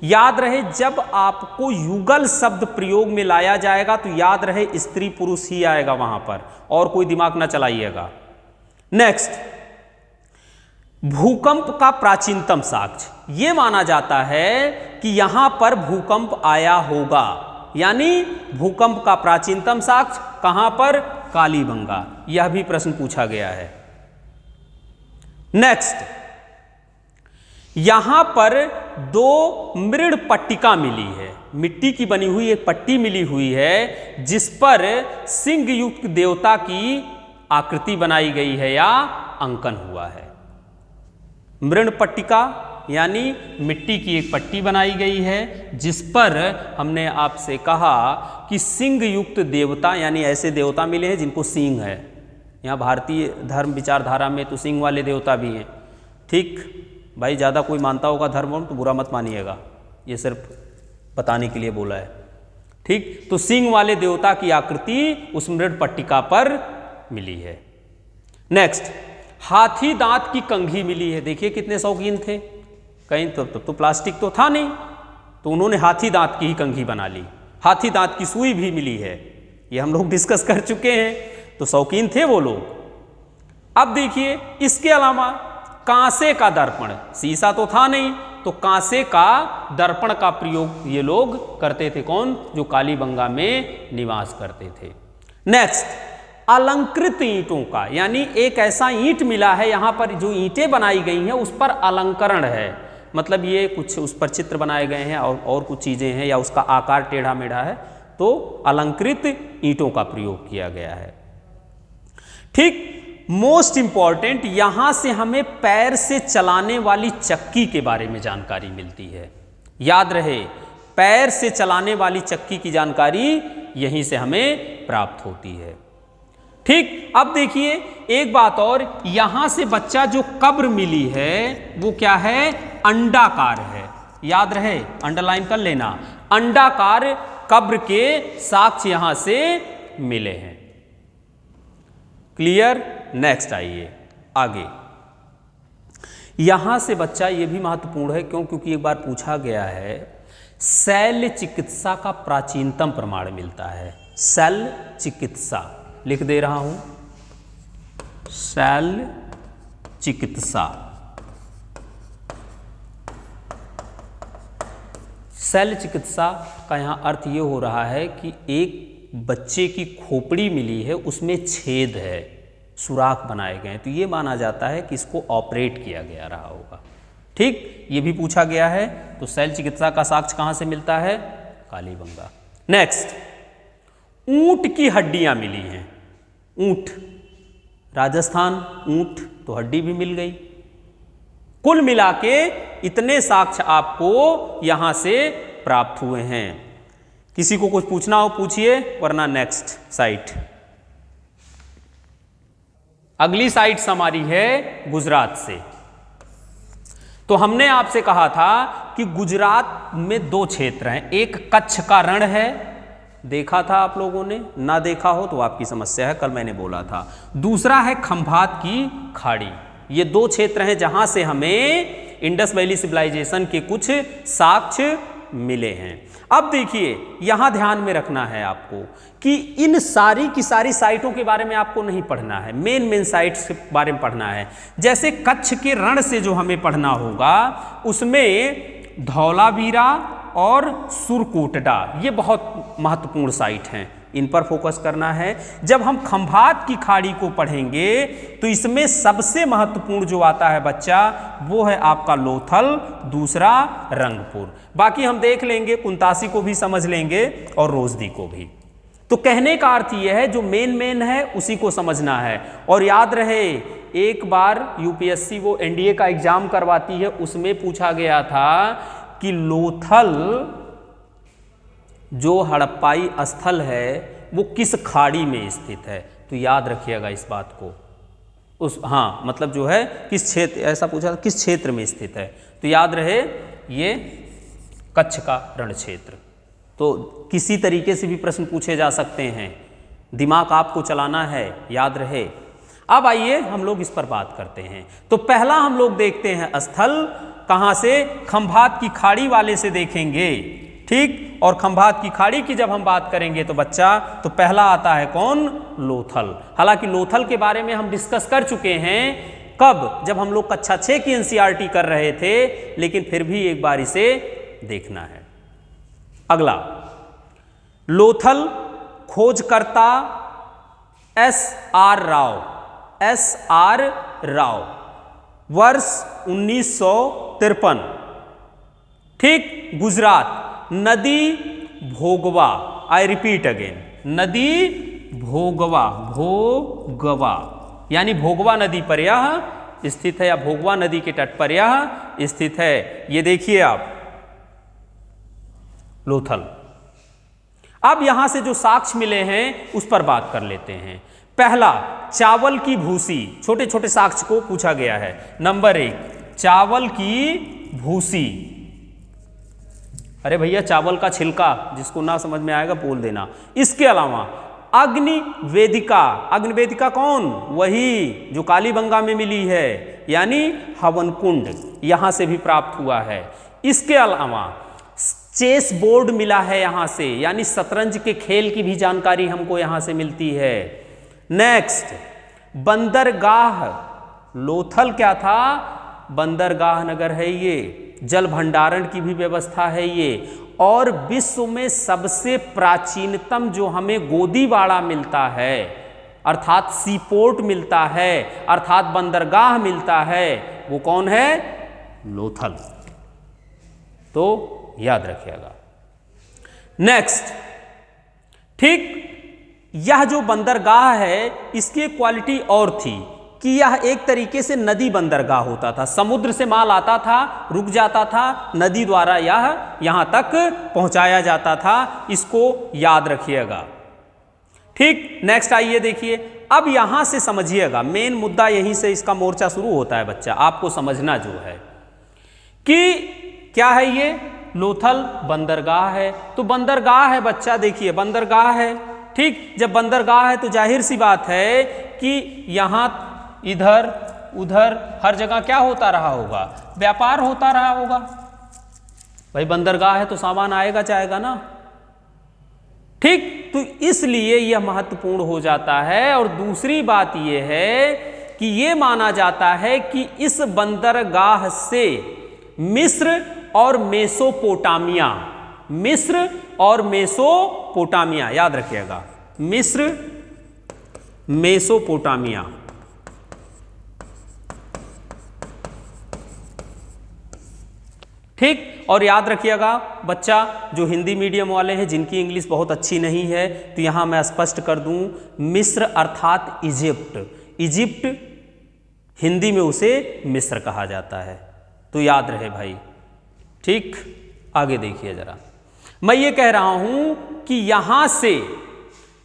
याद रहे जब आपको युगल शब्द प्रयोग में लाया जाएगा तो याद रहे स्त्री पुरुष ही आएगा वहां पर, और कोई दिमाग ना चलाइएगा। नेक्स्ट, भूकंप का प्राचीनतम साक्ष्य, यह माना जाता है कि यहां पर भूकंप आया होगा, यानी भूकंप का प्राचीनतम साक्ष्य कहां पर? कालीबंगा। यह भी प्रश्न पूछा गया है। नेक्स्ट, यहां पर 2 मृड़ पट्टिका मिली है, मिट्टी की बनी हुई एक पट्टी मिली हुई है जिस पर सिंह युक्त देवता की आकृति बनाई गई है या अंकन हुआ है। मृण पट्टिका यानी मिट्टी की एक पट्टी बनाई गई है जिस पर हमने आपसे कहा कि सिंह युक्त देवता, यानी ऐसे देवता मिले हैं जिनको सिंह है। यहाँ भारतीय धर्म विचारधारा में तो सिंह वाले देवता भी हैं। ठीक भाई, ज़्यादा कोई मानता होगा धर्म तो बुरा मत मानिएगा, ये सिर्फ बताने के लिए बोला है। ठीक, तो सिंह वाले देवता की आकृति उस मृड़ पट्टिका पर मिली है। नेक्स्ट, हाथी दांत की कंघी मिली है। देखिए कितने शौकीन थे, कहीं तो प्लास्टिक तो था नहीं, तो उन्होंने हाथी दांत की ही कंघी बना ली। हाथी दांत की सुई भी मिली है, ये हम लोग डिस्कस कर चुके हैं, तो शौकीन थे वो लोग। अब देखिए इसके अलावा कांसे का दर्पण, शीशा तो था नहीं, तो कांसे का दर्पण का प्रयोग ये लोग करते थे। कौन? जो कालीबंगा में निवास करते थे। नेक्स्ट, अलंकृत ईंटों का, यानी एक ऐसा ईंट मिला है यहां पर, जो ईंटें बनाई गई हैं उस पर अलंकरण है, मतलब ये कुछ उस पर चित्र बनाए गए हैं और कुछ चीजें हैं, या उसका आकार टेढ़ा मेढ़ा है, तो अलंकृत ईंटों का प्रयोग किया गया है। ठीक, मोस्ट इंपॉर्टेंट, यहां से हमें पैर से चलाने वाली चक्की के बारे में जानकारी मिलती है। याद रहे, पैर से चलाने वाली चक्की की जानकारी यहीं से हमें प्राप्त होती है। ठीक, अब देखिए एक बात और, यहां से बच्चा जो कब्र मिली है वो क्या है? अंडाकार है। याद रहे, अंडरलाइन कर लेना, अंडाकार कब्र के साक्ष्य यहां से मिले हैं। क्लियर? नेक्स्ट आइए आगे। यहां से बच्चा, ये भी महत्वपूर्ण है क्योंकि एक बार पूछा गया है, शैल्य चिकित्सा का प्राचीनतम प्रमाण मिलता है। शैल्य चिकित्सा लिख दे रहा हूं, शैल्य चिकित्सा। शैल्य चिकित्सा का यहां अर्थ यह हो रहा है कि एक बच्चे की खोपड़ी मिली है, उसमें छेद है, सुराख बनाए गए हैं, तो ये माना जाता है कि इसको ऑपरेट किया गया रहा होगा। ठीक, ये भी पूछा गया है, तो शैल्य चिकित्सा का साक्ष्य कहां से मिलता है? कालीबंगा। नेक्स्ट, ऊंट की हड्डियां मिली हैं। ऊंट, राजस्थान, ऊंट तो हड्डी भी मिल गई। कुल मिला के इतने साक्ष्य आपको यहां से प्राप्त हुए हैं। किसी को कुछ पूछना हो पूछिए, वरना नेक्स्ट साइट। अगली साइट हमारी है गुजरात से। तो हमने आपसे कहा था कि गुजरात में 2 क्षेत्र हैं, एक कच्छ का रण है, देखा था आप लोगों ने, ना देखा हो तो आपकी समस्या है, कल मैंने बोला था। दूसरा है खंभात की खाड़ी। ये 2 क्षेत्र हैं जहां से हमें इंडस वैली सिविलाइजेशन के कुछ साक्ष्य मिले हैं। अब देखिए यहां ध्यान में रखना है आपको कि इन सारी की सारी साइटों के बारे में आपको नहीं पढ़ना है, मेन साइट्स के बारे में पढ़ना है। जैसे कच्छ के रण से जो हमें पढ़ना होगा उसमें धौलावीरा और सुरकोटडा, ये बहुत महत्वपूर्ण साइट हैं, इन पर फोकस करना है। जब हम खंभात की खाड़ी को पढ़ेंगे तो इसमें सबसे महत्वपूर्ण जो आता है बच्चा, वो है आपका लोथल, दूसरा रंगपुर। बाकी हम देख लेंगे, कुंतासी को भी समझ लेंगे और रोजदी को भी। तो कहने का अर्थ यह है जो मेन है उसी को समझना है। और याद रहे, एक बार यूपीएससी वो एनडीए का एग्जाम करवाती है, उसमें पूछा गया था कि लोथल जो हड़प्पाई स्थल है वो किस खाड़ी में स्थित है। तो याद रखिएगा इस बात को, मतलब जो है किस क्षेत्र, ऐसा पूछा किस क्षेत्र में स्थित है, तो याद रहे ये कच्छ का रण क्षेत्र। तो किसी तरीके से भी प्रश्न पूछे जा सकते हैं, दिमाग आपको चलाना है, याद रहे। अब आइए हम लोग इस पर बात करते हैं। तो पहला हम लोग देखते हैं स्थल, कहां से? खंभात की खाड़ी वाले से देखेंगे, ठीक। और खंभात की खाड़ी की जब हम बात करेंगे तो बच्चा, तो पहला आता है कौन? लोथल। हालांकि लोथल के बारे में हम डिस्कस कर चुके हैं, कब? जब हम लोग कक्षा 6 की एनसीईआरटी कर रहे थे, लेकिन फिर भी एक बार इसे देखना है। अगला, लोथल खोजकर्ता SR राव, SR राव, वर्ष 1953, ठीक, गुजरात। नदी भोगवा, आई रिपीट अगेन, नदी भोगवा, भोगवा यानी भोगवा नदी पर यह स्थित है, या भोगवा नदी के तट पर यह स्थित है। ये देखिए आप, लोथल। अब यहां से जो साक्ष्य मिले हैं उस पर बात कर लेते हैं। पहला, चावल की भूसी, छोटे छोटे साक्ष्य को पूछा गया है। नंबर 1, चावल की भूसी। अरे भैया चावल का छिलका, जिसको ना समझ में आएगा बोल देना। इसके अलावा अग्नि वेदिका, अग्नि वेदिका कौन? वही जो कालीबंगा में मिली है, यानी हवन कुंड, यहां से भी प्राप्त हुआ है। इसके अलावा चेस बोर्ड मिला है यहां से, यानी शतरंज के खेल की भी जानकारी हमको यहां से मिलती है। नेक्स्ट, बंदरगाह, लोथल क्या था? बंदरगाह नगर है ये, जल भंडारण की भी व्यवस्था है ये, और विश्व में सबसे प्राचीनतम जो हमें गोदीवाड़ा मिलता है, अर्थात सीपोर्ट मिलता है, अर्थात बंदरगाह मिलता है, वो कौन है? लोथल। तो याद रखिएगा। नेक्स्ट, ठीक, यह जो बंदरगाह है इसकी क्वालिटी और थी कि यह एक तरीके से नदी बंदरगाह होता था, समुद्र से माल आता था, रुक जाता था, नदी द्वारा यह यहां तक पहुंचाया जाता था। इसको याद रखिएगा, ठीक। नेक्स्ट आइए देखिए, अब यहां से समझिएगा, मेन मुद्दा यहीं से इसका मोर्चा शुरू होता है बच्चा, आपको समझना जो है कि क्या है ये? लोथल बंदरगाह है। तो बंदरगाह है बच्चा, देखिए बंदरगाह है, ठीक। जब बंदरगाह है तो जाहिर सी बात है कि यहां इधर उधर हर जगह क्या होता रहा होगा? व्यापार होता रहा होगा। भाई बंदरगाह है तो सामान आएगा जाएगा ना, ठीक। तो इसलिए यह महत्वपूर्ण हो जाता है। और दूसरी बात यह है कि यह माना जाता है कि इस बंदरगाह से मिस्र और मेसोपोटामिया, मिस्र और मेसोपोटामिया, याद रखिएगा, मिस्र मेसोपोटामिया, ठीक। और याद रखिएगा बच्चा, जो हिंदी मीडियम वाले हैं जिनकी इंग्लिश बहुत अच्छी नहीं है, तो यहां मैं स्पष्ट कर दूं, मिस्र अर्थात इजिप्ट, इजिप्ट हिंदी में उसे मिस्र कहा जाता है, तो याद रहे भाई, ठीक। आगे देखिए जरा, मैं ये कह रहा हूं कि यहां से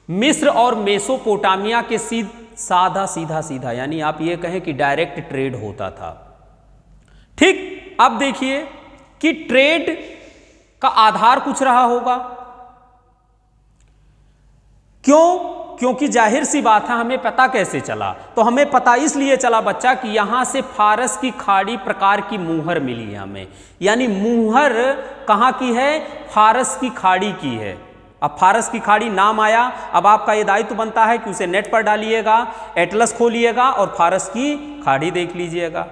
मिस्र और मेसोपोटामिया के साधा सीधा सीधा, यानी आप ये कहें कि डायरेक्ट ट्रेड होता था, ठीक। अब देखिए कि ट्रेड का आधार कुछ रहा होगा, क्यों? क्योंकि जाहिर सी बात है, हमें पता कैसे चला? तो हमें पता इसलिए चला बच्चा कि यहां से फारस की खाड़ी प्रकार की मुहर मिली है हमें, यानी मुहर कहां की है? फारस की खाड़ी की है। अब फारस की खाड़ी नाम आया, अब आपका यह दायित्व बनता है कि उसे नेट पर डालिएगा, एटलस खोलिएगा और फारस की खाड़ी देख लीजिएगा,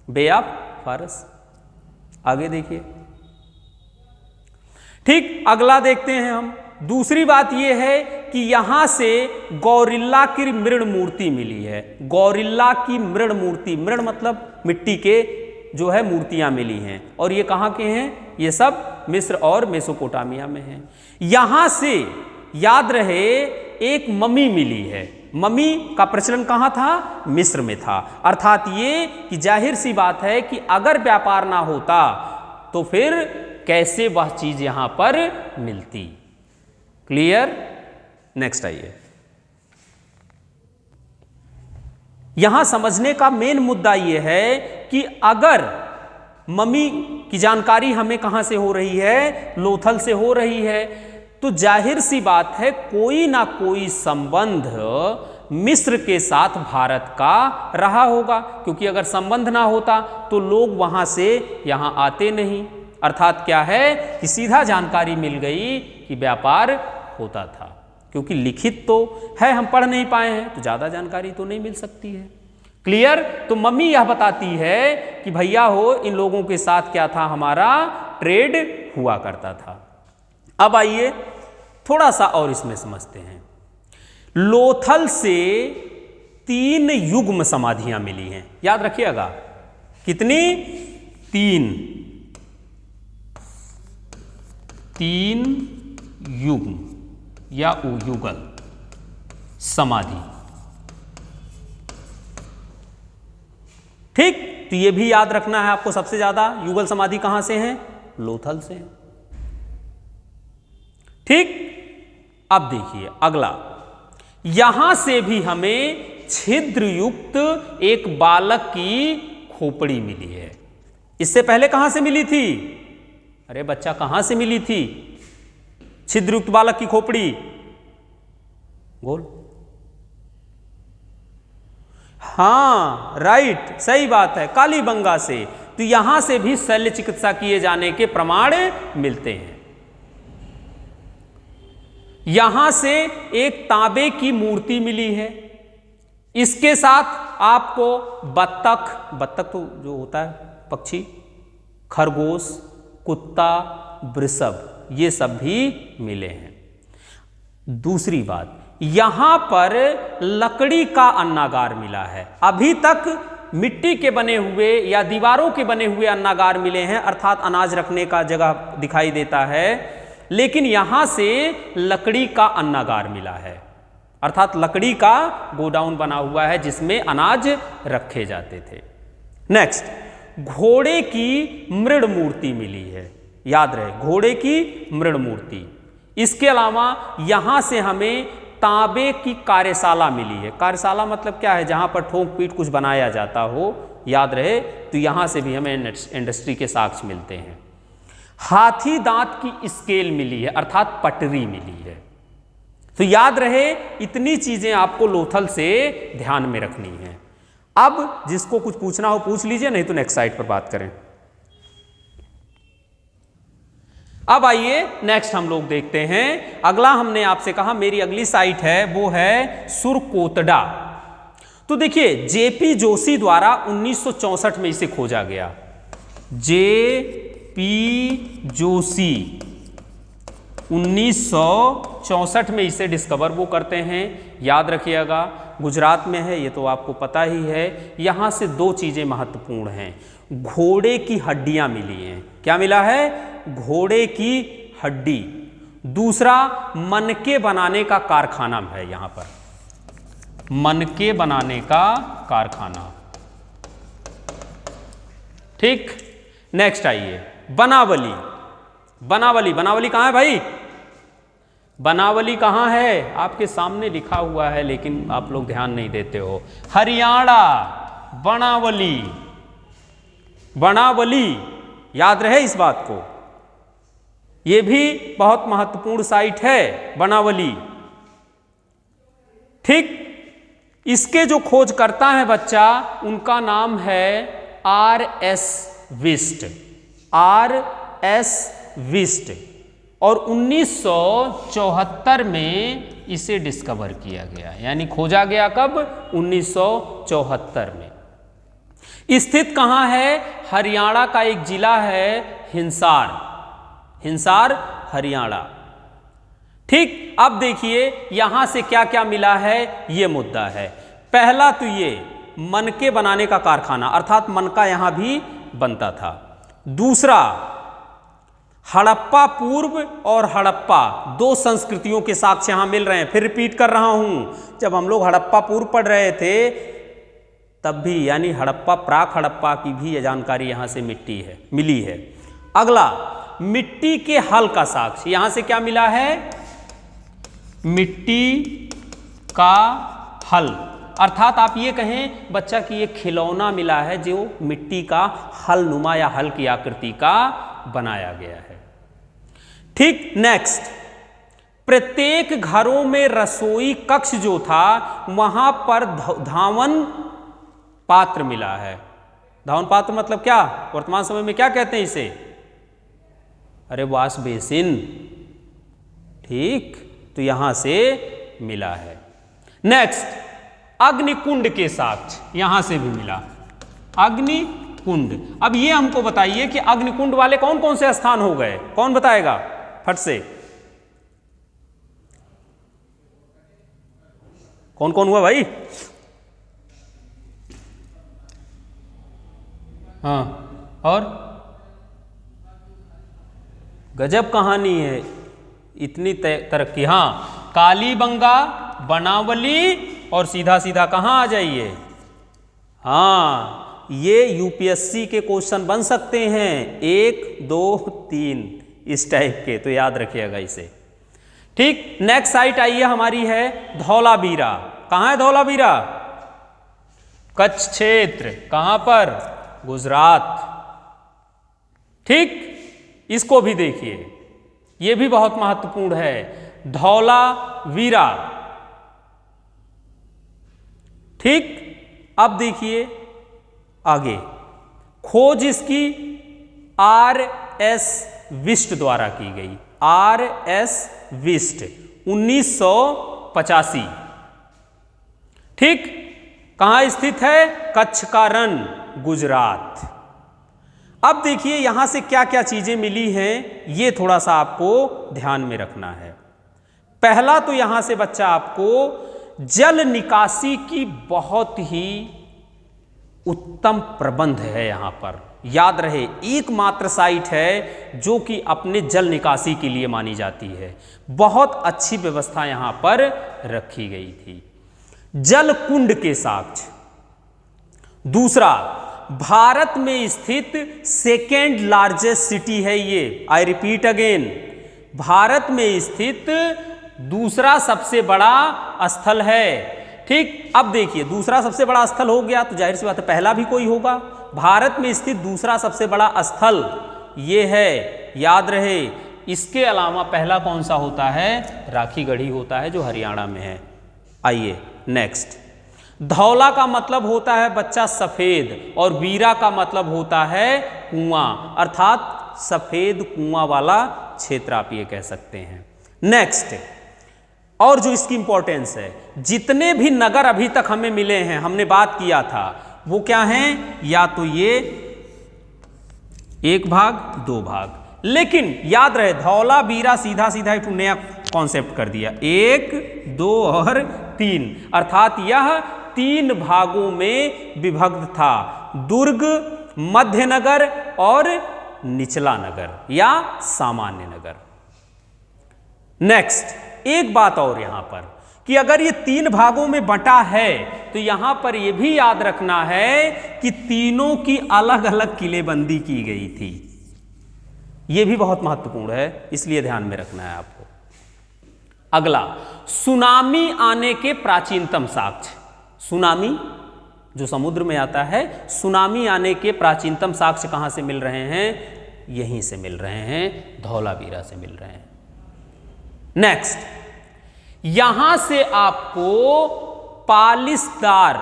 बे ऑफ फारस। आगे देखिए, ठीक। अगला देखते हैं हम। दूसरी बात यह है कि यहां से गौरिल्ला की मृण मूर्ति मिली है, गौरिल्ला की मृण मूर्ति, मृण मतलब मिट्टी के जो है मूर्तियां मिली हैं, और ये कहां के हैं? ये सब मिस्र और मेसोपोटामिया में हैं। यहां से याद रहे एक ममी मिली है, ममी का प्रचलन कहां था? मिस्र में था। अर्थात ये कि जाहिर सी बात है कि अगर व्यापार ना होता तो फिर कैसे वह चीज यहां पर मिलती। क्लियर? नेक्स्ट आइए, यहां समझने का मेन मुद्दा यह है कि अगर ममी की जानकारी हमें कहां से हो रही है? लोथल से हो रही है, तो जाहिर सी बात है कोई ना कोई संबंध मिस्र के साथ भारत का रहा होगा, क्योंकि अगर संबंध ना होता तो लोग वहां से यहां आते नहीं। अर्थात क्या है कि सीधा जानकारी मिल गई कि व्यापार होता था, क्योंकि लिखित तो है, हम पढ़ नहीं पाए हैं तो ज्यादा जानकारी तो नहीं मिल सकती है। क्लियर? तो मम्मी यह बताती है कि भैया हो इन लोगों के साथ क्या था, हमारा ट्रेड हुआ करता था। अब आइए थोड़ा सा और इसमें समझते हैं। लोथल से 3 युग्म समाधियां मिली हैं, याद रखिएगा। कितनी? 3 युग्म या युगल समाधि। ठीक, तो ये भी याद रखना है आपको, सबसे ज्यादा युगल समाधि कहां से है? लोथल से। ठीक, अब देखिए अगला, यहां से भी हमें छिद्र युक्त एक बालक की खोपड़ी मिली है। इससे पहले कहां से मिली थी? अरे बच्चा कहां से मिली थी छिद्र युक्त बालक की खोपड़ी? बोल। हाँ राइट, सही बात है, कालीबंगा से। तो यहां से भी शल्य चिकित्सा किए जाने के प्रमाण मिलते हैं। यहां से एक तांबे की मूर्ति मिली है, इसके साथ आपको बत्तख तो जो होता है पक्षी, खरगोश, कुत्ता, वृषभ, ये सब भी मिले हैं। दूसरी बात, यहां पर लकड़ी का अन्नागार मिला है। अभी तक मिट्टी के बने हुए या दीवारों के बने हुए अन्नागार मिले हैं, अर्थात अनाज रखने का जगह दिखाई देता है, लेकिन यहां से लकड़ी का अन्नागार मिला है, अर्थात लकड़ी का गोडाउन बना हुआ है जिसमें अनाज रखे जाते थे। नेक्स्ट, घोड़े की मृण मूर्ति मिली है, याद रहे घोड़े की मृण मूर्ति। इसके अलावा यहां से हमें तांबे की कार्यशाला मिली है। कार्यशाला मतलब क्या है? जहां पर ठोक पीट कुछ बनाया जाता हो, याद रहे। तो यहां से भी हमें इंडस्ट्री के साक्ष्य मिलते हैं। हाथी दांत की स्केल मिली है, अर्थात पटरी मिली है। तो याद रहे इतनी चीजें आपको लोथल से ध्यान में रखनी है। अब जिसको कुछ पूछना हो पूछ लीजिए, नहीं तो नेक्स्ट साइट पर बात करें। अब आइए नेक्स्ट हम लोग देखते हैं। अगला हमने आपसे कहा मेरी अगली साइट है वो है सुरकोटड़ा। तो देखिए जेपी जोशी द्वारा 1964 में इसे खोजा गया। जेपी जोशी 1964 में इसे डिस्कवर वो करते हैं। याद रखिएगा गुजरात में है, ये तो आपको पता ही है। यहाँ से 2 चीज़ें महत्वपूर्ण हैं। घोड़े की हड्डियाँ मिली हैं। क्या मिला है? घोड़े की हड्डी। दूसरा मनके बनाने का कारखाना है। यहाँ पर मनके बनाने का कारखाना। ठीक, नेक्स्ट आइए बनावली। बनावली, बनावली कहाँ है भाई? बनावली कहाँ है? आपके सामने लिखा हुआ है लेकिन आप लोग ध्यान नहीं देते हो। हरियाणा। बनावली, बनावली, याद रहे इस बात को। यह भी बहुत महत्वपूर्ण साइट है बनावली। ठीक, इसके जो खोजकर्ता है बच्चा, उनका नाम है R.S. विस्ट। R.S. विस्ट। और 1974 में इसे डिस्कवर किया गया, यानी खोजा गया कब? 1974 में। स्थित कहाँ है? हरियाणा का एक जिला है हिसार। हिसार हरियाणा। ठीक, अब देखिए यहां से क्या क्या मिला है, ये मुद्दा है। पहला तो ये मनके बनाने का कारखाना, अर्थात मनका यहां भी बनता था। दूसरा, हड़प्पा पूर्व और हड़प्पा 2 संस्कृतियों के साक्ष्य यहां मिल रहे हैं। फिर रिपीट कर रहा हूं, जब हम लोग हड़प्पा पूर्व पढ़ रहे थे तब भी, यानी हड़प्पा प्राक हड़प्पा की भी ये जानकारी यहां से मिली है। अगला, मिट्टी के हल का साक्ष्य। यहां से क्या मिला है? मिट्टी का हल, अर्थात आप ये कहें बच्चा कि ये खिलौना मिला है जो मिट्टी का हल नुमा या हल की आकृति का बनाया गया है। ठीक, नेक्स्ट, प्रत्येक घरों में रसोई कक्ष जो था वहां पर धावन पात्र मिला है। धावन पात्र मतलब क्या, वर्तमान समय में क्या कहते हैं इसे? अरे वॉश बेसिन। ठीक, तो यहां से मिला है। नेक्स्ट, अग्निकुंड के साक्ष्य यहां से भी मिला, अग्निकुंड। अब ये हमको बताइए कि अग्निकुंड वाले कौन कौन से स्थान हो गए, कौन बताएगा फट से? कौन कौन हुआ भाई? हाँ, और गजब कहानी है, इतनी तरक्की। हाँ, कालीबंगा, बनावली और सीधा सीधा कहां आ जाइए। हाँ, ये यूपीएससी के क्वेश्चन बन सकते हैं, 1 2 3 इस टाइप के, तो याद रखिएगा इसे। ठीक, नेक्स्ट साइट आइए हमारी है धौलावीरा। कहां है धौलावीरा? कच्छ क्षेत्र। कहां पर? गुजरात। ठीक, इसको भी देखिए, यह भी बहुत महत्वपूर्ण है, धौलावीरा। ठीक, अब देखिए आगे, खोज इसकी RS विस्ट द्वारा की गई, RS विस्ट 1985। ठीक, कहां स्थित है? कच्छ का रण, गुजरात। अब देखिए यहां से क्या क्या चीजें मिली हैं, ये थोड़ा सा आपको ध्यान में रखना है। पहला तो यहां से बच्चा आपको जल निकासी की बहुत ही उत्तम प्रबंध है। यहां पर याद रहे, एकमात्र साइट है जो कि अपने जल निकासी के लिए मानी जाती है। बहुत अच्छी व्यवस्था यहां पर रखी गई थी। जल कुंड के साक्ष्य। दूसरा, भारत में स्थित सेकेंड लार्जेस्ट सिटी है ये। आई रिपीट अगेन, भारत में स्थित दूसरा सबसे बड़ा स्थल है। ठीक, अब देखिए दूसरा सबसे बड़ा स्थल हो गया तो जाहिर सी बात है पहला भी कोई होगा। भारत में स्थित दूसरा सबसे बड़ा स्थल ये है, याद रहे। इसके अलावा पहला कौन सा होता है? राखीगढ़ी होता है जो हरियाणा में है। आइए नेक्स्ट, धौला का मतलब होता है बच्चा सफेद, और वीरा का मतलब होता है कुआं, अर्थात सफेद कुआं वाला क्षेत्र आप ये कह सकते हैं। नेक्स्ट, और जो इसकी इंपॉर्टेंस है, जितने भी नगर अभी तक हमें मिले हैं, हमने बात किया था, वो क्या हैं? या तो ये 1 भाग 2 भाग, लेकिन याद रहे धौला वीरा सीधा सीधा एक नया कॉन्सेप्ट कर दिया, 1 2 और 3, अर्थात यह 3 भागों में विभक्त था, दुर्ग, मध्य नगर और निचला नगर या सामान्य नगर। नेक्स्ट, एक बात और यहां पर कि अगर ये 3 भागों में बंटा है तो यहां पर यह भी याद रखना है कि तीनों की अलग अलग किलेबंदी की गई थी। यह भी बहुत महत्वपूर्ण है, इसलिए ध्यान में रखना है आपको। अगला, सुनामी आने के प्राचीनतम साक्ष्य। सुनामी जो समुद्र में आता है, सुनामी आने के प्राचीनतम साक्ष्य कहां से मिल रहे हैं? यहीं से मिल रहे हैं, धौलावीरा से मिल रहे हैं। नेक्स्ट, यहां से आपको पालिशदार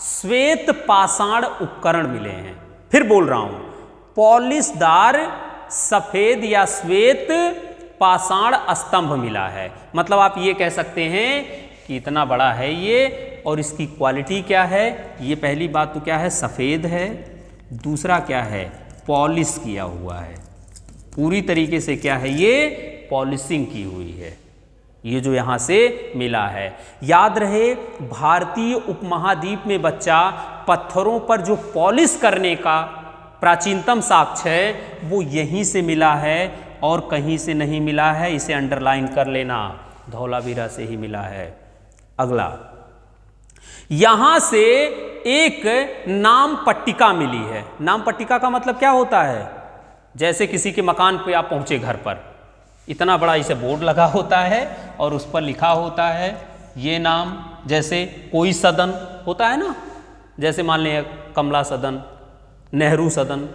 श्वेत पाषाण उपकरण मिले हैं। फिर बोल रहा हूं, पॉलिशदार सफेद या श्वेत पाषाण स्तंभ मिला है। मतलब आप ये कह सकते हैं कि इतना बड़ा है ये, और इसकी क्वालिटी क्या है? ये पहली बात तो क्या है? सफेद है। दूसरा क्या है? पॉलिश किया हुआ है, पूरी तरीके से क्या है? ये पॉलिशिंग की हुई है, ये जो यहां से मिला है। याद रहे, भारतीय उपमहाद्वीप में बच्चा पत्थरों पर जो पॉलिश करने का प्राचीनतम साक्ष्य है वो यहीं से मिला है और कहीं से नहीं मिला है। इसे अंडरलाइन कर लेना, धौलावीरा से ही मिला है। अगला, यहां से एक नाम पट्टिका मिली है। नाम पट्टिका का मतलब क्या होता है? जैसे किसी के मकान पे आप पहुंचे, घर पर इतना बड़ा इसे बोर्ड लगा होता है और उस पर लिखा होता है ये नाम। जैसे कोई सदन होता है ना, जैसे मान लें कमला सदन, नेहरू सदन,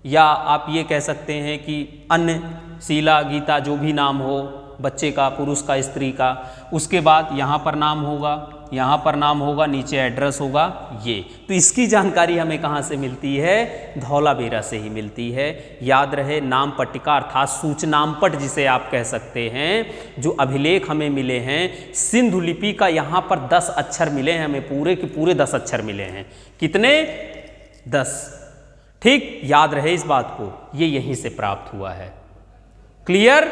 या आप ये कह सकते हैं कि अन्य शीला, गीता, जो भी नाम हो, बच्चे का, पुरुष का, स्त्री का। उसके बाद यहाँ पर नाम होगा, यहाँ पर नाम होगा, नीचे एड्रेस होगा ये। तो इसकी जानकारी हमें कहाँ से मिलती है? धौलावीरा से ही मिलती है। याद रहे, नाम पट्टिका अर्थात सूचनामपट जिसे आप कह सकते हैं, जो अभिलेख हमें मिले हैं सिंधु लिपि का, यहाँ पर 10 अक्षर मिले हैं हमें, पूरे के पूरे 10 अक्षर मिले हैं। कितने? 10। ठीक, याद रहे इस बात को, ये यहीं से प्राप्त हुआ है। क्लियर?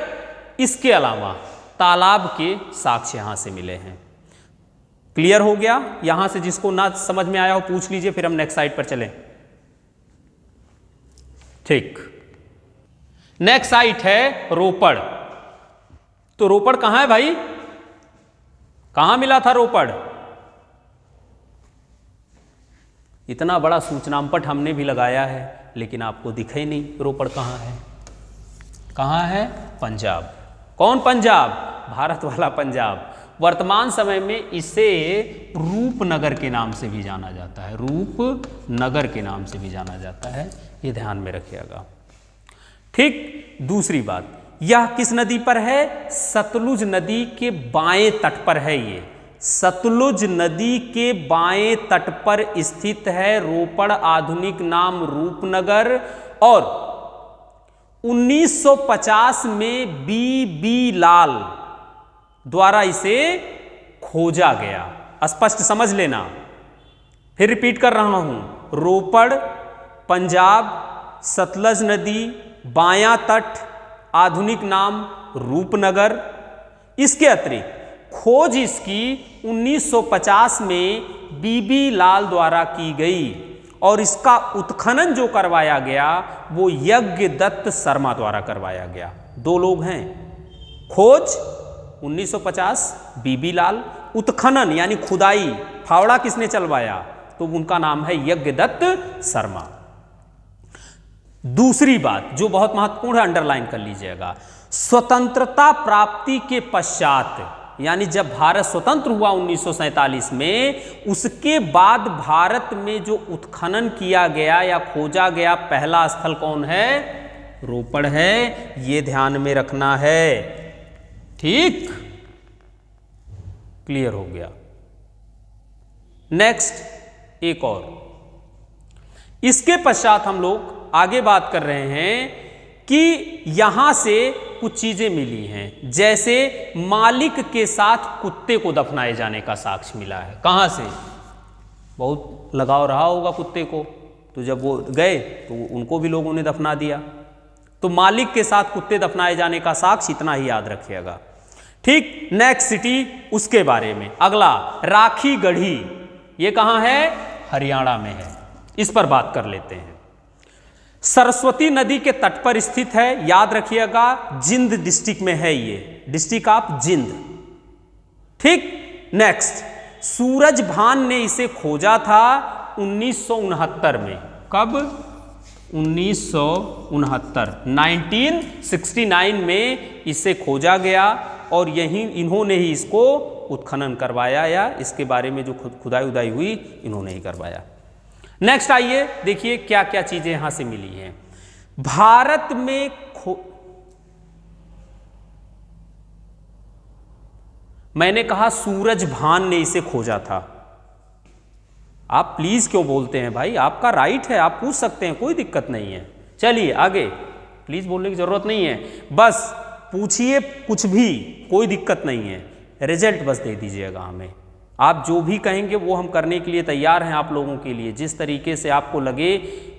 इसके अलावा तालाब के साक्ष्य यहां से मिले हैं। क्लियर हो गया? यहां से जिसको ना समझ में आया हो पूछ लीजिए, फिर हम नेक्स्ट साइड पर चलें। ठीक, नेक्स्ट साइट है रोपड़। तो रोपड़ कहां है भाई? कहां मिला था रोपड़? इतना बड़ा सूचनामपट हमने भी लगाया है, लेकिन आपको दिखे नहीं रोपड़ कहां है। कहां है? पंजाब। कौन पंजाब? भारत वाला पंजाब। वर्तमान समय में इसे रूपनगर के नाम से भी जाना जाता है, रूपनगर के नाम से भी जाना जाता है, ये ध्यान में रखिएगा। ठीक, दूसरी बात, यह किस नदी पर है? सतलुज नदी के बाएं तट पर है। ये सतलुज नदी के बाएं तट पर स्थित है रोपड़, आधुनिक नाम रूपनगर। और 1950 में बी लाल द्वारा इसे खोजा गया। स्पष्ट समझ लेना, फिर रिपीट कर रहा हूं, रोपड़, पंजाब, सतलज नदी, बायां तट, आधुनिक नाम रूपनगर। इसके अतिरिक्त खोज इसकी 1950 में बी लाल द्वारा की गई और इसका उत्खनन जो करवाया गया वो यज्ञदत्त शर्मा द्वारा करवाया गया। 2 लोग हैं। खोज 1950 बी लाल, उत्खनन यानी खुदाई, फावड़ा किसने चलवाया? तो उनका नाम है यज्ञदत्त शर्मा। दूसरी बात जो बहुत महत्वपूर्ण है, अंडरलाइन कर लीजिएगा, स्वतंत्रता प्राप्ति के पश्चात, यानी जब भारत स्वतंत्र हुआ 1947 में, उसके बाद भारत में जो उत्खनन किया गया या खोजा गया पहला स्थल कौन है? रोपड़ है। ये ध्यान में रखना है। ठीक, क्लियर हो गया। नेक्स्ट एक और, इसके पश्चात हम लोग आगे बात कर रहे हैं कि यहां से कुछ चीजें मिली हैं, जैसे मालिक के साथ कुत्ते को दफनाए जाने का साक्ष्य मिला है। कहां से? बहुत लगाव रहा होगा कुत्ते को, तो जब वो गए तो उनको भी लोगों ने दफना दिया। तो मालिक के साथ कुत्ते दफनाए जाने का साक्ष्य, इतना ही याद रखिएगा। ठीक, नेक्स्ट सिटी उसके बारे में। अगला राखी गढ़ी, ये कहां है? हरियाणा में है। इस पर बात कर लेते हैं। सरस्वती नदी के तट पर स्थित है, याद रखिएगा, जिंद डिस्ट्रिक्ट में है ये, डिस्ट्रिक्ट ऑफ जिंद। ठीक, नेक्स्ट, सूरज भान ने इसे खोजा था 1969 में। कब? 1969 में इसे खोजा गया और यही इन्होंने ही इसको उत्खनन करवाया, या इसके बारे में जो खुदाई उदाई हुई इन्होंने ही करवाया। नेक्स्ट आइए देखिए क्या क्या चीजें यहां से मिली हैं। भारत में मैंने कहा सूरज भान ने इसे खोजा था। आप प्लीज क्यों बोलते हैं भाई? आपका राइट है, आप पूछ सकते हैं, कोई दिक्कत नहीं है। चलिए आगे, प्लीज बोलने की जरूरत नहीं है, बस पूछिए कुछ भी, कोई दिक्कत नहीं है। रिजल्ट बस दे दीजिएगा हमें। आप जो भी कहेंगे वो हम करने के लिए तैयार हैं आप लोगों के लिए। जिस तरीके से आपको लगे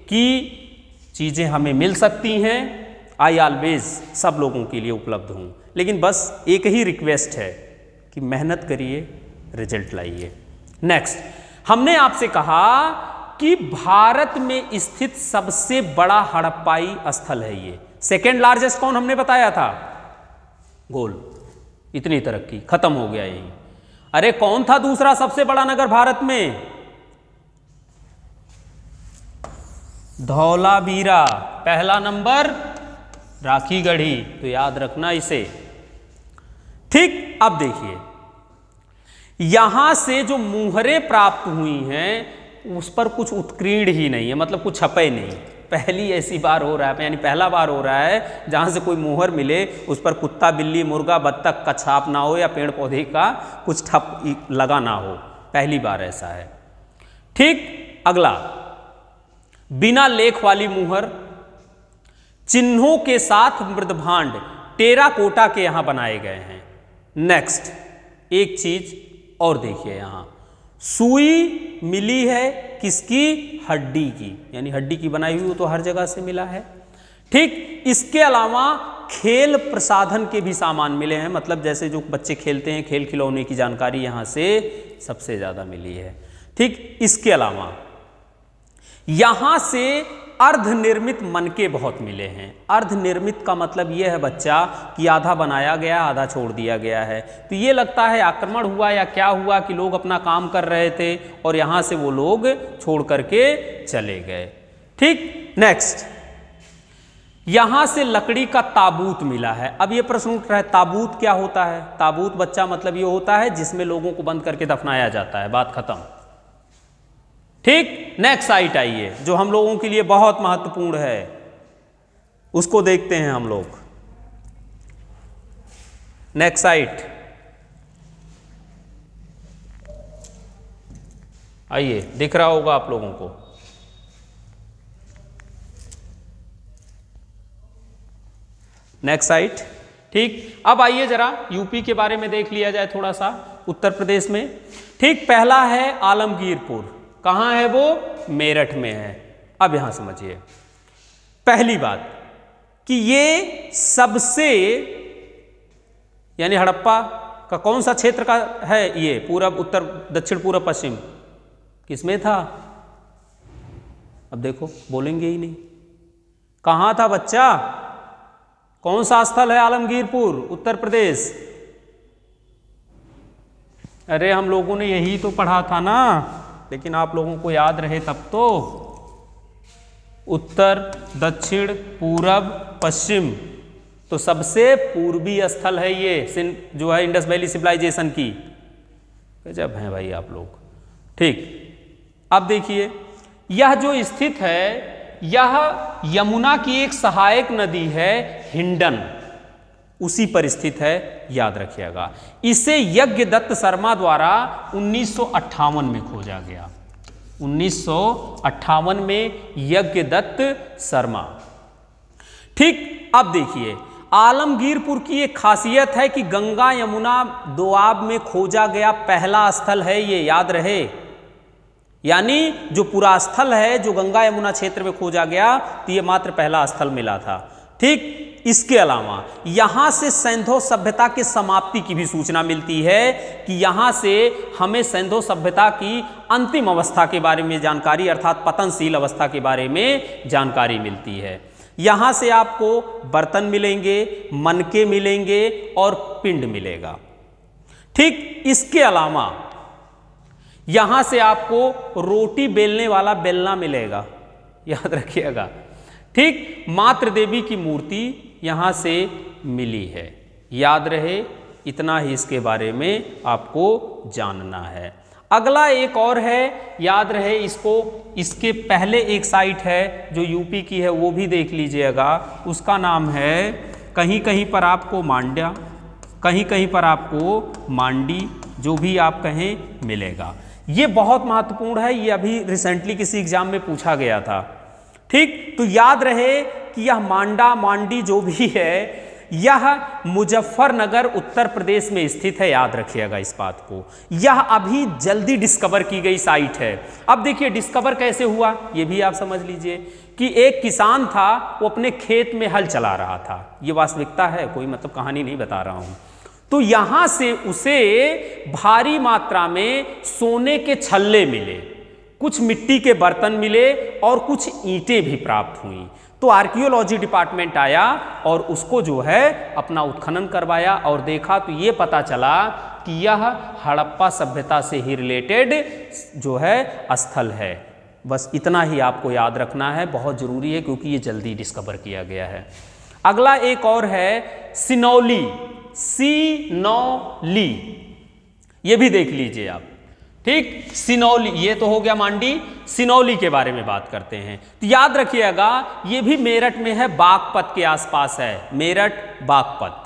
कि चीज़ें हमें मिल सकती हैं, आई ऑलवेज सब लोगों के लिए उपलब्ध हूँ। लेकिन बस एक ही रिक्वेस्ट है कि मेहनत करिए, रिजल्ट लाइए। नेक्स्ट, हमने आपसे कहा कि भारत में स्थित सबसे बड़ा हड़प्पाई स्थल है ये। सेकेंड लार्जेस्ट कौन हमने बताया था? गोल। इतनी तरक्की, खत्म हो गया यही। अरे कौन था दूसरा सबसे बड़ा नगर भारत में? धौलावीरा। पहला नंबर राखीगढ़ी, तो याद रखना इसे। ठीक, अब देखिए यहां से जो मुहरें प्राप्त हुई हैं उस पर कुछ उत्कीर्ण ही नहीं है, मतलब कुछ छपे नहीं। पहली ऐसी बार हो रहा है, यानी पहला बार हो रहा है जहाँ से कोई मोहर मिले उस पर कुत्ता, बिल्ली, मुर्गा, बत्तख का छाप ना हो या पेड़ पौधे का कुछ ठप लगा ना हो। पहली बार ऐसा है। ठीक, अगला, बिना लेख वाली मुहर, चिन्हों के साथ मृदभांड टेराकोटा के यहां बनाए गए हैं। नेक्स्ट, एक चीज और देखिए, यहां सुई मिली है किसकी? हड्डी की, यानी हड्डी की बनाई हुई तो हर जगह से मिला है। ठीक, इसके अलावा खेल प्रसाधन के भी सामान मिले हैं, मतलब जैसे जो बच्चे खेलते हैं, खेल खिलौने की जानकारी यहां से सबसे ज्यादा मिली है। ठीक, इसके अलावा यहां से अर्धनिर्मित मनके बहुत मिले हैं। अर्धनिर्मित का मतलब यह है बच्चा कि आधा बनाया गया, आधा छोड़ दिया गया है। तो ये लगता है आक्रमण हुआ या क्या हुआ कि लोग अपना काम कर रहे थे और यहां से वो लोग छोड़ करके चले गए। ठीक, नेक्स्ट, यहां से लकड़ी का ताबूत मिला है। अब ये प्रश्न उठ रहा है, ताबूत क्या होता है? ताबूत बच्चा मतलब ये होता है जिसमें लोगों को बंद करके दफनाया जाता है, बात खत्म। ठीक, नेक्स्ट साइट आइए, जो हम लोगों के लिए बहुत महत्वपूर्ण है, उसको देखते हैं हम लोग। नेक्स्ट साइट आइए, दिख रहा होगा आप लोगों को। Next site. ठीक, अब आइए जरा यूपी के बारे में देख लिया जाए थोड़ा सा, उत्तर प्रदेश में। ठीक, पहला है आलमगीरपुर। कहां है वो? मेरठ में है। अब यहां समझिए, पहली बात कि ये सबसे, यानी हड़प्पा का कौन सा क्षेत्र का है ये? पूरब, उत्तर, दक्षिण, पूर्व, पश्चिम, किसमें था? अब देखो, बोलेंगे ही नहीं। कहां था बच्चा? कौन सा स्थल है आलमगीरपुर, उत्तर प्रदेश? अरे हम लोगों ने यही तो पढ़ा था ना, लेकिन आप लोगों को याद रहे तब तो। उत्तर, दक्षिण, पूरब, पश्चिम, तो सबसे पूर्वी स्थल है ये, जो है इंडस वैली सिविलाइजेशन की। गजब हैं भाई आप लोग। ठीक, अब देखिए, यह जो स्थित है, यह यमुना की एक सहायक नदी है हिंडन, उसी पर स्थित है, याद रखिएगा। इसे यज्ञदत्त शर्मा द्वारा 1958 में खोजा गया। 1958 में यज्ञदत्त शर्मा। ठीक, अब देखिए, आलमगीरपुर की एक खासियत है कि गंगा यमुना दोआब में खोजा गया पहला स्थल है ये, याद रहे। यानी जो पूरा स्थल है जो गंगा यमुना क्षेत्र में खोजा गया, तो ये मात्र पहला स्थल मिला था। ठीक, इसके अलावा यहां से सैंधव सभ्यता की समाप्ति की भी सूचना मिलती है कि यहां से हमें सैंधव सभ्यता की अंतिम अवस्था के बारे में जानकारी, अर्थात पतनशील अवस्था के बारे में जानकारी मिलती है। यहां से आपको बर्तन मिलेंगे, मनके मिलेंगे और पिंड मिलेगा। ठीक, इसके अलावा यहां से आपको रोटी बेलने वाला बेलना मिलेगा, याद रखिएगा। ठीक, मात्र देवी की मूर्ति यहां से मिली है, याद रहे। इतना ही इसके बारे में आपको जानना है। अगला एक और है, याद रहे इसको। इसके पहले एक साइट है जो यूपी की है, वो भी देख लीजिएगा। उसका नाम है, कहीं कहीं पर आपको मांड्या, कहीं कहीं पर आपको मांडी, जो भी आप कहें मिलेगा। ये बहुत महत्वपूर्ण है, ये अभी रिसेंटली किसी एग्जाम में पूछा गया था। ठीक, तो याद रहे कि यह मांडा, मांडी जो भी है, यह मुजफ्फरनगर उत्तर प्रदेश में स्थित है, याद रखिएगा इस बात को। यह अभी जल्दी डिस्कवर की गई साइट है। अब देखिए डिस्कवर कैसे हुआ, ये भी आप समझ लीजिए कि एक किसान था, वो अपने खेत में हल चला रहा था। ये वास्तविकता है, कोई मतलब कहानी नहीं बता रहा हूं। तो यहां से उसे भारी मात्रा में सोने के छल्ले मिले, कुछ मिट्टी के बर्तन मिले और कुछ ईंटें भी प्राप्त हुई। तो आर्कियोलॉजी डिपार्टमेंट आया और उसको जो है अपना उत्खनन करवाया और देखा, तो ये पता चला कि यह हड़प्पा सभ्यता से ही रिलेटेड जो है स्थल है। बस इतना ही आपको याद रखना है, बहुत जरूरी है क्योंकि ये जल्दी डिस्कवर किया गया है। अगला एक और है सिनौली, सिनौली, ये भी देख लीजिए आप। ठीक। सिनौली, ये तो हो गया मांडी। सिनौली के बारे में बात करते हैं तो याद रखिएगा ये भी मेरठ में है, बागपत के आसपास है, मेरठ बागपत।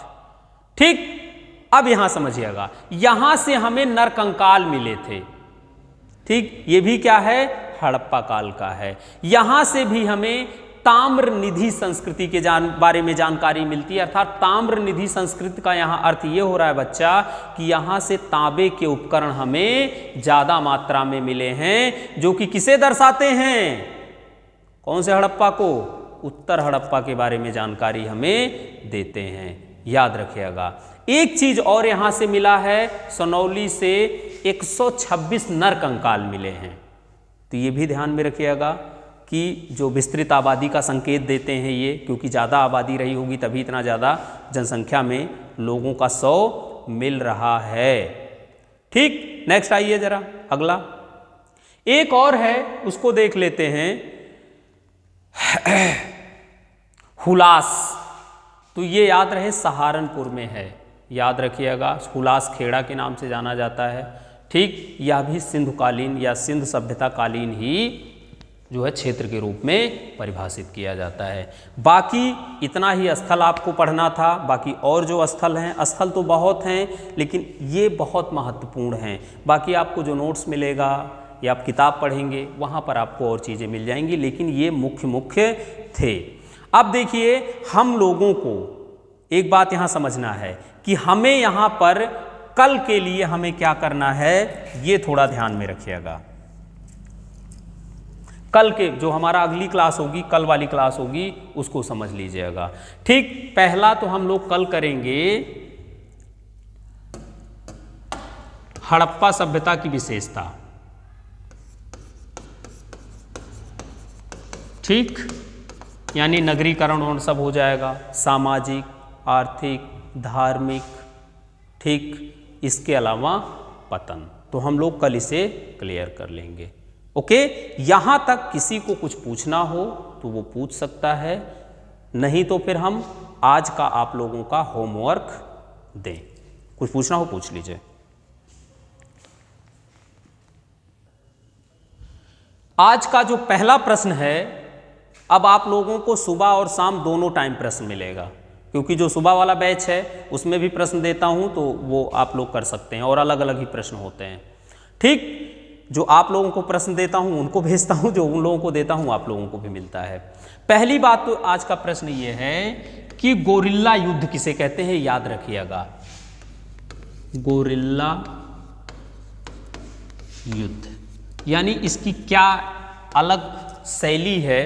ठीक। अब यहां समझिएगा, यहां से हमें नरकंकाल मिले थे। ठीक, ये भी क्या है, हड़प्पा काल का है। यहां से भी हमें ताम्र निधि संस्कृति के बारे में जानकारी मिलती है। अर्थात ताम्र निधि संस्कृति का यहां अर्थ ये हो रहा है बच्चा कि यहां से तांबे के उपकरण हमें ज्यादा मात्रा में मिले हैं, जो कि किसे दर्शाते हैं, कौन से हड़प्पा को, उत्तर हड़प्पा के बारे में जानकारी हमें देते हैं। याद रखिएगा। एक चीज और यहां से मिला है, सनौली से 126 नरकंकाल मिले हैं। तो ये भी ध्यान में रखिएगा कि जो विस्तृत आबादी का संकेत देते हैं ये, क्योंकि ज़्यादा आबादी रही होगी तभी इतना ज़्यादा जनसंख्या में लोगों का 100 मिल रहा है। ठीक। नेक्स्ट आइए जरा, अगला एक और है, उसको देख लेते हैं। हुलास, तो ये याद रहे सहारनपुर में है, याद रखिएगा। हुलास खेड़ा के नाम से जाना जाता है। ठीक। यह भी सिंधुकालीन या सिंध सभ्यता कालीन ही जो है क्षेत्र के रूप में परिभाषित किया जाता है। बाकी इतना ही स्थल आपको पढ़ना था। बाकी और जो स्थल हैं, स्थल तो बहुत हैं लेकिन ये बहुत महत्वपूर्ण हैं। बाकी आपको जो नोट्स मिलेगा या आप किताब पढ़ेंगे वहाँ पर आपको और चीज़ें मिल जाएंगी, लेकिन ये मुख्य थे। अब देखिए, हम लोगों को एक बात यहाँ समझना है कि हमें यहाँ पर कल के लिए हमें क्या करना है, ये थोड़ा ध्यान में रखिएगा। कल के जो हमारा अगली क्लास होगी, कल वाली क्लास होगी, उसको समझ लीजिएगा। ठीक। पहला तो हम लोग कल करेंगे हड़प्पा सभ्यता की विशेषता। ठीक, यानी नगरीकरण और सब हो जाएगा, सामाजिक, आर्थिक, धार्मिक। ठीक। इसके अलावा पतन, तो हम लोग कल इसे क्लियर कर लेंगे। ओके। यहां तक किसी को कुछ पूछना हो तो वो पूछ सकता है, नहीं तो फिर हम आज का आप लोगों का होमवर्क दें। कुछ पूछना हो पूछ लीजिए। आज का जो पहला प्रश्न है, अब आप लोगों को सुबह और शाम दोनों टाइम प्रश्न मिलेगा, क्योंकि जो सुबह वाला बैच है उसमें भी प्रश्न देता हूं तो वो आप लोग कर सकते हैं और अलग अलग ही प्रश्न होते हैं। ठीक। जो आप लोगों को प्रश्न देता हूं उनको भेजता हूं, जो उन लोगों को देता हूं आप लोगों को भी मिलता है। पहली बात तो आज का प्रश्न ये है कि गोरिल्ला युद्ध किसे कहते हैं, याद रखिएगा। गोरिल्ला युद्ध यानी इसकी क्या अलग शैली है,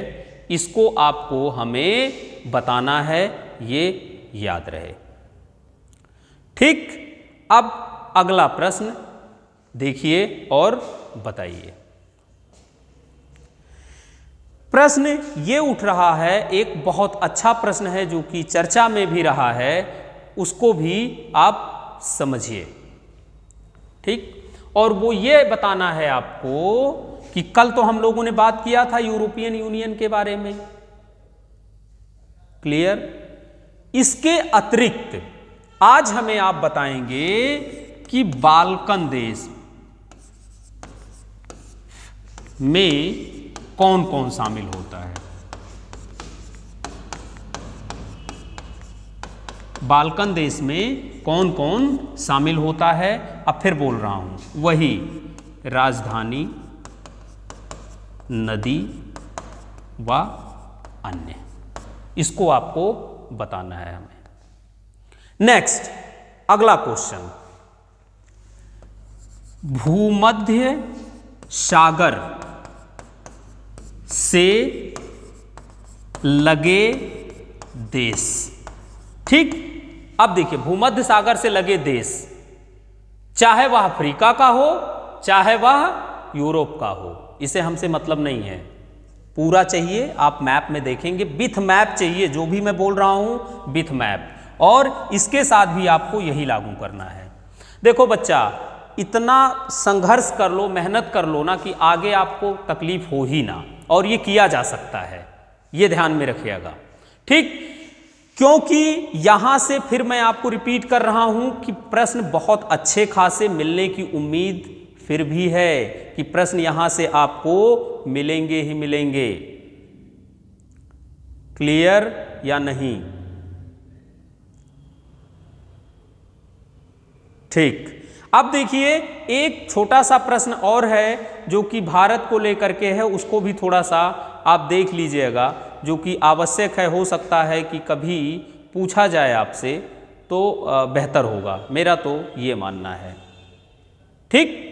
इसको आपको हमें बताना है, ये याद रहे। ठीक। अब अगला प्रश्न देखिए और बताइए। प्रश्न ये उठ रहा है, एक बहुत अच्छा प्रश्न है जो कि चर्चा में भी रहा है, उसको भी आप समझिए। ठीक। और वो ये बताना है आपको कि कल तो हम लोगों ने बात किया था यूरोपियन यूनियन के बारे में, क्लियर। इसके अतिरिक्त आज हमें आप बताएंगे कि बाल्कन देश में कौन कौन शामिल होता है। बाल्कन देश में कौन कौन शामिल होता है। अब फिर बोल रहा हूं, वही राजधानी, नदी व अन्य, इसको आपको बताना है हमें। नेक्स्ट अगला क्वेश्चन, भूमध्य सागर से लगे देश। ठीक। अब देखिए, भूमध्य सागर से लगे देश, चाहे वह अफ्रीका का हो चाहे वह यूरोप का हो, इसे हमसे मतलब नहीं है। पूरा चाहिए, आप मैप में देखेंगे, विथ मैप चाहिए, जो भी मैं बोल रहा हूं विथ मैप, और इसके साथ भी आपको यही लागू करना है। देखो बच्चा, इतना संघर्ष कर लो, मेहनत कर लो ना कि आगे आपको तकलीफ हो ही ना, और ये किया जा सकता है, ये ध्यान में रखिएगा। ठीक। क्योंकि यहां से फिर मैं आपको रिपीट कर रहा हूं कि प्रश्न बहुत अच्छे खासे मिलने की उम्मीद फिर भी है कि प्रश्न यहां से आपको मिलेंगे ही मिलेंगे। क्लियर या नहीं? ठीक। अब देखिए एक छोटा सा प्रश्न और है जो कि भारत को लेकर के है, उसको भी थोड़ा सा आप देख लीजिएगा, जो कि आवश्यक है, हो सकता है कि कभी पूछा जाए आपसे तो बेहतर होगा, मेरा तो ये मानना है। ठीक।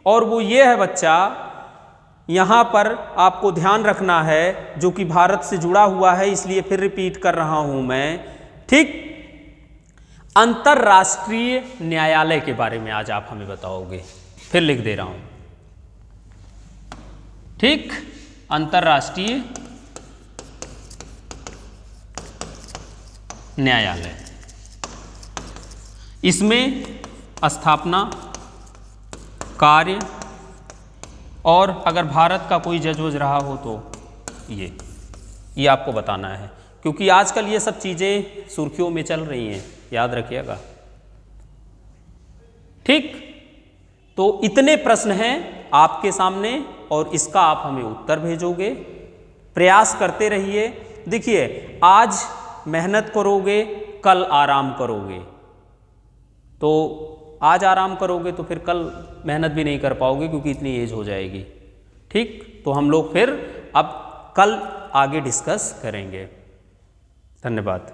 और वो ये है बच्चा, यहाँ पर आपको ध्यान रखना है, जो कि भारत से जुड़ा हुआ है इसलिए फिर रिपीट कर रहा हूं मैं। ठीक। अंतरराष्ट्रीय न्यायालय के बारे में आज आप हमें बताओगे, फिर लिख दे रहा हूं। ठीक। अंतरराष्ट्रीय न्यायालय, इसमें स्थापना, कार्य, और अगर भारत का कोई जज वज रहा हो तो ये आपको बताना है, क्योंकि आजकल ये सब चीज़ें सुर्खियों में चल रही हैं, याद रखिएगा। ठीक। तो इतने प्रश्न हैं आपके सामने और इसका आप हमें उत्तर भेजोगे। प्रयास करते रहिए। देखिए आज मेहनत करोगे, कल आराम करोगे, तो आज आराम करोगे तो फिर कल मेहनत भी नहीं कर पाओगे क्योंकि इतनी एज हो जाएगी। ठीक। तो हम लोग फिर अब कल आगे डिस्कस करेंगे। धन्यवाद।